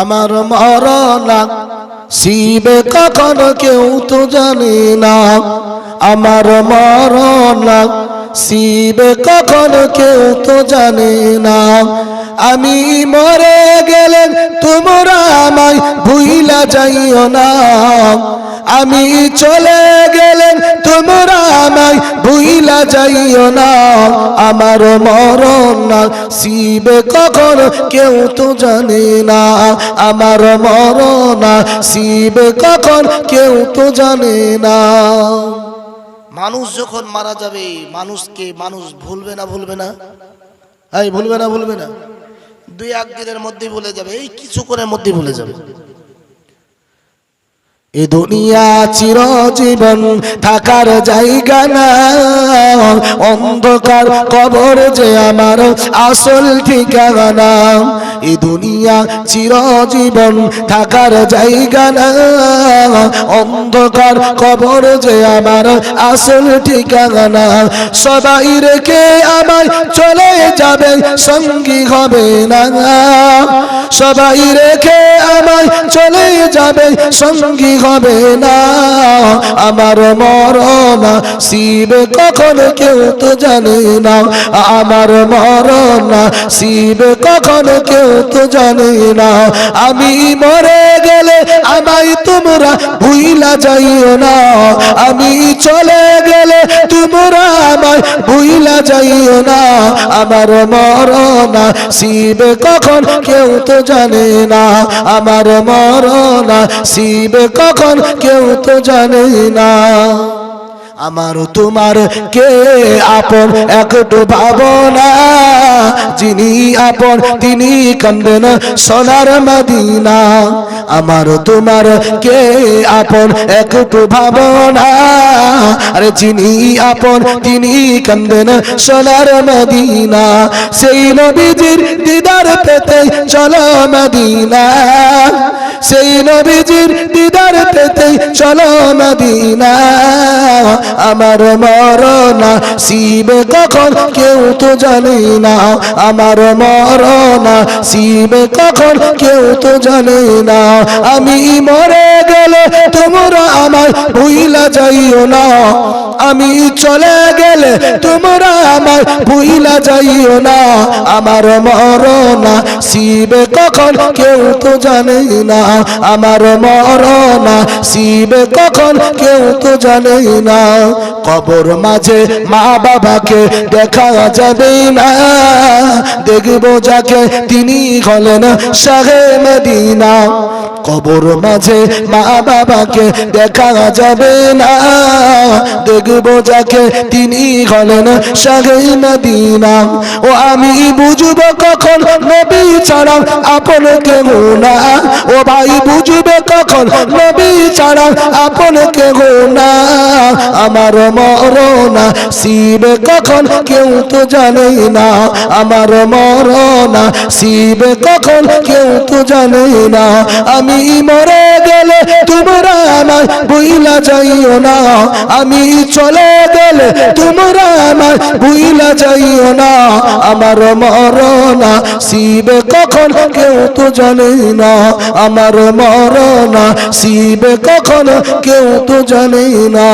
আমার মরণ শিবে কখন কেউ তো জানে না, আমার মরণ শিবে কখন কেউ তো জানে না। আমি মরে গেলে তোমরা আমায় ভুইলা যাইও না, আমি চলে গেলে তোমরা আমায় ভুইলা যাইও না। আমার মরণ শিবে কখন কেউ তো জানে না, আমার মরণ শিবে কখন কেউ তো জানে না। মানুষ যখন মারা যাবে মানুষকে মানুষ ভুলবে না, ভুলবে না, এই ভুলবে না, ভুলবে না, দুই এক দিনের মধ্যে ভুলে যাবে, এই কিছুক্ষণের মধ্যে ভুলে যাবে। এ দুনিয়া চিরজীবন থাকার জায়গা না, অন্ধকার কবর যে আমার আসল ঠিকানা। এ দুনিয়া চিরজীবন থাকার জায়গা না, অন্ধকার কবর যে আমার আসল ঠিকানা। সবাই রেখে আমায় চলে যাবে, সঙ্গী হবে না, সবাই রেখে আমায় চলে যাবে, সঙ্গী হবে না। আমার মরণ শিবে কখন কেউ তো জানে না, আমার মরণ শিবে কখন কেউ তো জানে না। আমি মরে গেলে আমায় তোমরা ভুইলা যাইও না, আমি চলে গেলে তোমরা আমায় ভুইলা যাইও না। আমার মরণ শিবে কখন কেউ তো জানে না, আমার মরণ শিবে কখন কেউ তো জানে না। আমার তোমার কে আপন একটু ভাবনা, যিনি আপন তিনি কান্দেন সোনার মদিনা। আমার তোমার কে আপন একটু ভাবনা, আরে যিনি আপন তিনি কান্দেন সোনার মদিনা। সেই নবীজির দিদার পেতে চলো মদিনা, সেই নবীজির দিদার পেতে চলো মদিনা। আমার মরণ শিবে কখন কেউ তো জানে না, আমার মরণ শিবে কখন কেউ তো জানে না। আমি মরে গেলে তোমরা আমায় ভুইলা যাইও না, আমি চলে গেলে তোমরা আমায় ভুইলা যাইও না। আমার মরণ শিবে কখন কেউ তো জানে না, আমার মরণ শিবে কখন কেউ তো জানে না। কবর মাঝে মা বাবাকে দেখা যাবে না, দেখব যাকে তিনি হলেন শাহে মদিনা। কবর মাঝে মা বাবাকে দেখা যাবে না, দেখব যাকে তিনি হলেন শাহে মদিনা। ও আমি বুঝব কখন নবী ছাড়া আপন কেহ না, ও ভাই বুঝবে কখন নবী ছাড়া আপন কেহ না। আমার মরণ শিবে কখন কেউ তো জানে না, আমার মরণ শিবে কখন কেউ তো জানে না। আমি মরে গেলে তোমরা আমায় ভুইলা যাইও না, আমি চলে গেলে তোমরা আমায় ভুইলা যাইও না। আমার মরণ শিবে কখন কেউ তো জানে না, আমার মরণ শিবে কখন কেউ তো জানে না।